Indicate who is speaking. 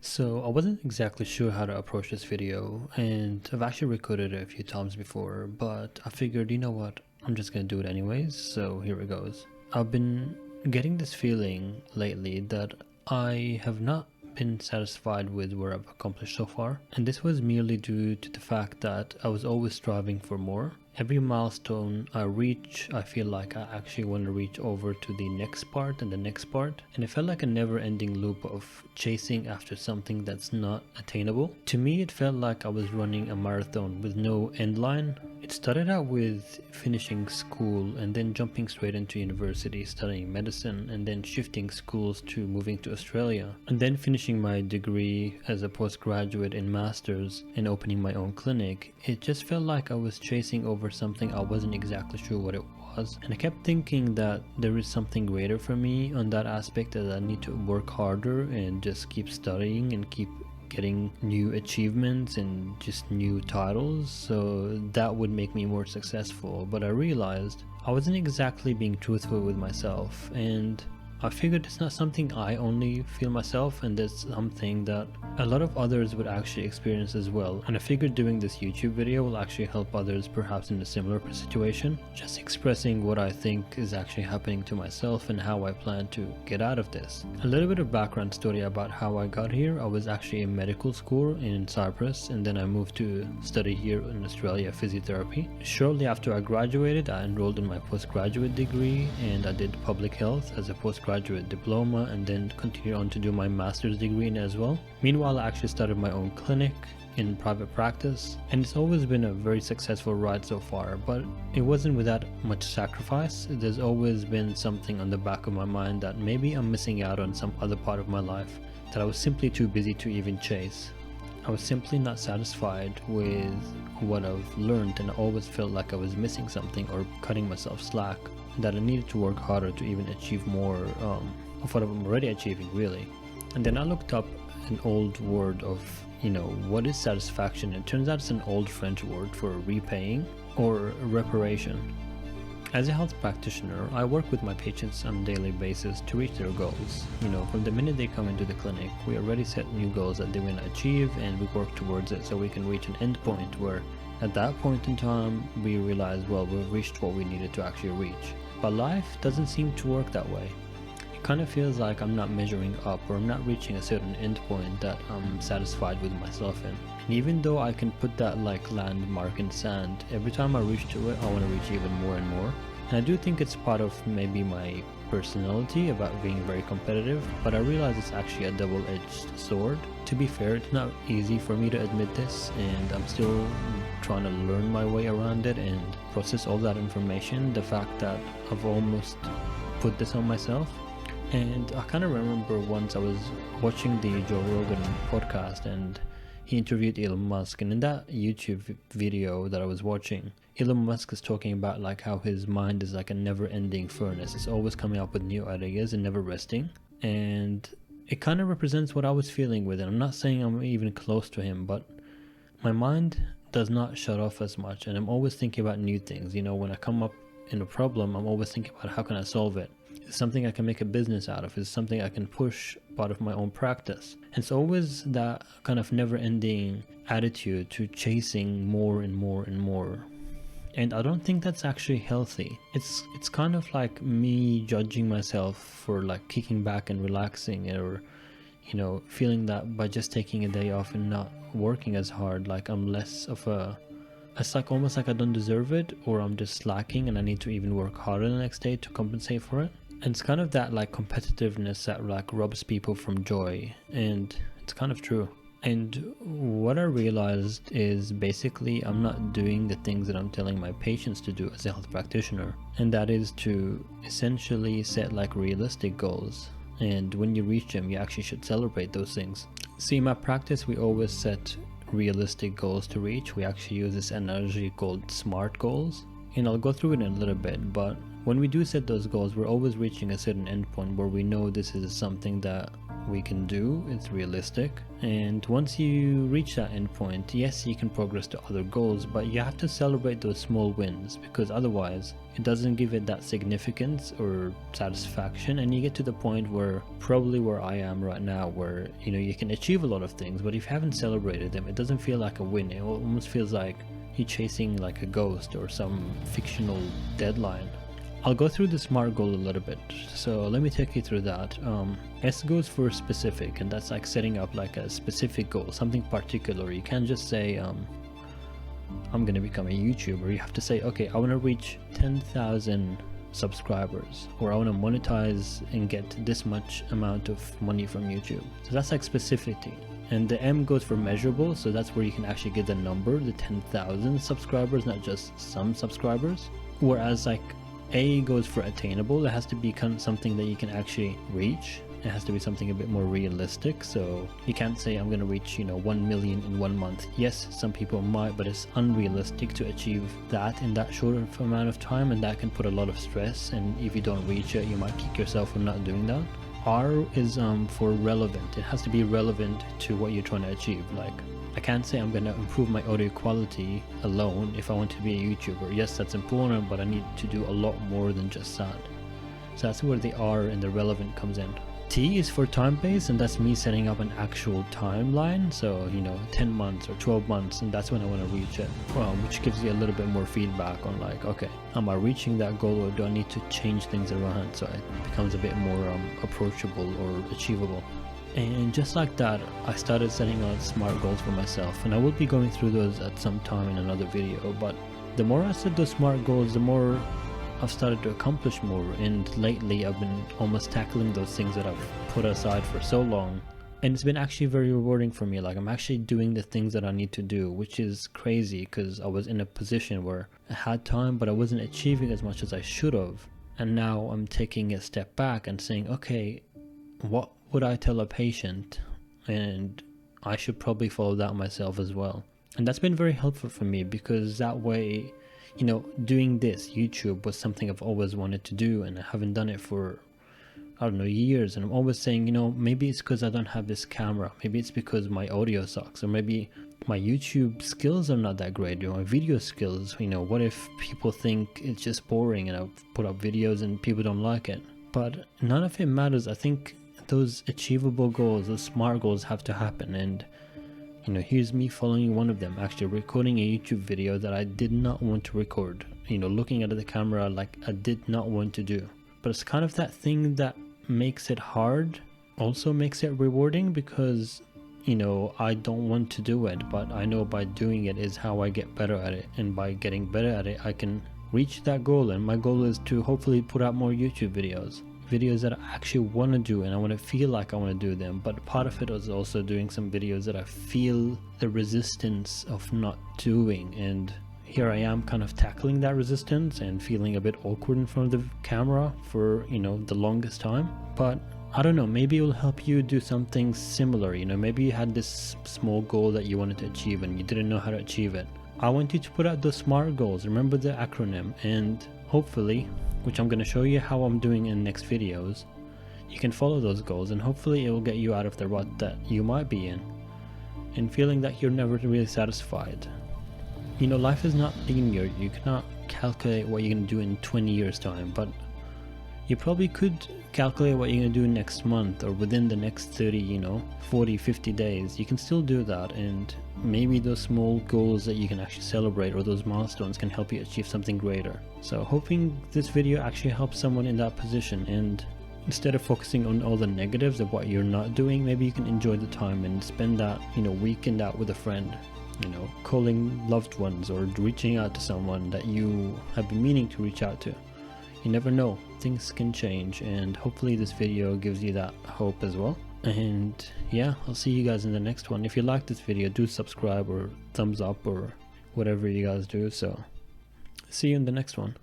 Speaker 1: So I wasn't exactly sure how to approach this video, and I've actually recorded it a few times before, but I figured, you know what, I'm just gonna do it anyways, so here it goes. I've been getting this feeling lately that I have not been satisfied with where I've accomplished so far, and this was merely due to the fact that I was always striving for more. Every milestone I reach, I feel like I actually want to reach over to the next part and the next part, and it felt like a never-ending loop of chasing after something that's not attainable. To me, it felt like I was running a marathon with no end line. It started out with finishing school and then jumping straight into university studying medicine, and then shifting schools to moving to Australia, and then finishing my degree as a postgraduate in masters and opening my own clinic. It just felt like I was chasing over something I wasn't exactly sure what it was, and I kept thinking that there is something greater for me on that aspect, that I need to work harder and just keep studying and keep getting new achievements and just new titles, so that would make me more successful. But I realized I wasn't exactly being truthful with myself, and I figured it's not something I only feel myself, and it's something that a lot of others would actually experience as well. And I figured doing this YouTube video will actually help others perhaps in a similar situation, just expressing what I think is actually happening to myself and how I plan to get out of this. A little bit of background story about how I got here. I was actually in medical school in Cyprus, and then I moved to study here in Australia physiotherapy. Shortly after I graduated, I enrolled in my postgraduate degree, and I did public health as a postgraduate diploma, and then continued on to do my master's degree in as well. Meanwhile, I actually started my own clinic in private practice, and it's always been a very successful ride so far, but it wasn't without much sacrifice. There's always been something on the back of my mind that maybe I'm missing out on some other part of my life that I was simply too busy to even chase. I was simply not satisfied with what I've learned, and I always felt like I was missing something or cutting myself slack, that I needed to work harder to even achieve more of what I'm already achieving, really. And then I looked up an old word of, what is satisfaction? It turns out it's an old French word for repaying or reparation. As a health practitioner, I work with my patients on a daily basis to reach their goals. From the minute they come into the clinic, we already set new goals that they want to achieve, and we work towards it so we can reach an end point where at that point in time we realize, well, we've reached what we needed to actually reach. But life doesn't seem to work that way. It kind of feels like I'm not measuring up, or I'm not reaching a certain end point that I'm satisfied with myself in. And even though I can put that like landmark in sand, every time I reach to it, I want to reach even more and more. And I do think it's part of maybe my personality about being very competitive, but I realize it's actually a double-edged sword. To be fair, it's not easy for me to admit this, and I'm still trying to learn my way around it and process all that information. The fact that I've almost put this on myself. And I kind of remember once I was watching the Joe Rogan podcast, and he interviewed Elon Musk, and in that YouTube video that I was watching, Elon Musk is talking about like how his mind is like a never-ending furnace. It's always coming up with new ideas and never resting, and it kind of represents what I was feeling with it. I'm not saying I'm even close to him, but my mind does not shut off as much, and I'm always thinking about new things. When I come up in a problem, I'm always thinking about how can I solve it. Is something I can make a business out of? Is something I can push part of my own practice? And it's always that kind of never-ending attitude to chasing more and more and more. And I don't think that's actually healthy. It's kind of like me judging myself for like kicking back and relaxing, or feeling that by just taking a day off and not working as hard, like I'm less of it's like almost like I don't deserve it, or I'm just slacking and I need to even work harder the next day to compensate for it. And it's kind of that like competitiveness that like robs people from joy, and it's kind of true. And what I realized is basically I'm not doing the things that I'm telling my patients to do as a health practitioner, and that is to essentially set like realistic goals, and when you reach them you actually should celebrate those things. See, in my practice we always set realistic goals to reach. We actually use this analogy called SMART goals, and I'll go through it in a little bit. But when we do set those goals, we're always reaching a certain endpoint where we know this is something that we can do, it's realistic, and once you reach that endpoint, yes, you can progress to other goals, but you have to celebrate those small wins, because otherwise it doesn't give it that significance or satisfaction, and you get to the point where probably where I am right now, where you can achieve a lot of things, but if you haven't celebrated them, it doesn't feel like a win. It almost feels like you're chasing like a ghost or some fictional deadline. I'll go through the SMART goal a little bit, so let me take you through that. S goes for specific, and that's like setting up like a specific goal, something particular. You can't just say I'm gonna become a YouTuber. You have to say, okay, I want to reach 10,000 subscribers, or I want to monetize and get this much amount of money from YouTube. So that's like specificity. And the M goes for measurable, so that's where you can actually get the number, the 10,000 subscribers, not just some subscribers. Whereas like A goes for attainable. It has to be something that you can actually reach. It has to be something a bit more realistic. So you can't say I'm going to reach 1 million in 1 month. Yes, some people might, but it's unrealistic to achieve that in that short amount of time, and that can put a lot of stress, and if you don't reach it, you might kick yourself for not doing that. R is for relevant. It has to be relevant to what you're trying to achieve. Like, I can't say I'm going to improve my audio quality alone if I want to be a YouTuber. Yes, that's important, but I need to do a lot more than just that. So that's where the R and the relevant comes in. T is for time-based, and that's me setting up an actual timeline. So 10 months or 12 months, and that's when I want to reach it, which gives you a little bit more feedback on like, okay, am I reaching that goal, or do I need to change things around so it becomes a bit more approachable or achievable. And just like that, I started setting out SMART goals for myself, and I will be going through those at some time in another video. But the more I set those SMART goals, the more I've started to accomplish more, and lately I've been almost tackling those things that I've put aside for so long, and it's been actually very rewarding for me. Like, I'm actually doing the things that I need to do, which is crazy because I was in a position where I had time but I wasn't achieving as much as I should have, and now I'm taking a step back and saying, okay, what would I tell a patient? And I should probably follow that myself as well. And that's been very helpful for me, because that way, doing this YouTube was something I've always wanted to do, and I haven't done it for, I don't know, years. And I'm always saying, maybe it's because I don't have this camera, maybe it's because my audio sucks, or maybe my YouTube skills are not that great, my video skills, what if people think it's just boring and I've put up videos and people don't like it? But none of it matters. I think those achievable goals, those SMART goals have to happen, and here's me following one of them, actually recording a YouTube video that I did not want to record, looking at the camera like I did not want to do. But it's kind of that thing that makes it hard, also makes it rewarding, because I don't want to do it, but I know by doing it is how I get better at it, and by getting better at it I can reach that goal. And my goal is to hopefully put out more YouTube videos that I actually want to do, and I want to feel like I want to do them. But part of it was also doing some videos that I feel the resistance of not doing, and here I am kind of tackling that resistance and feeling a bit awkward in front of the camera for the longest time. But I don't know, maybe it will help you do something similar. Maybe you had this small goal that you wanted to achieve and you didn't know how to achieve it. I want you to put out those SMART goals. Remember the acronym, and hopefully, which I'm going to show you how I'm doing in next videos, you can follow those goals, and hopefully it will get you out of the rut that you might be in, and feeling that you're never really satisfied. Life is not linear. You cannot calculate what you're going to do in 20 years time, but you probably could calculate what you're going to do next month, or within the next 30, 40, 50 days. You can still do that, and maybe those small goals that you can actually celebrate, or those milestones, can help you achieve something greater. So hoping this video actually helps someone in that position, and instead of focusing on all the negatives of what you're not doing, maybe you can enjoy the time and spend that weekend out with a friend, calling loved ones, or reaching out to someone that you have been meaning to reach out to. You never know, things can change, and hopefully this video gives you that hope as well. And yeah, I'll see you guys in the next one. If you like this video, do subscribe or thumbs up or whatever you guys do. So see you in the next one.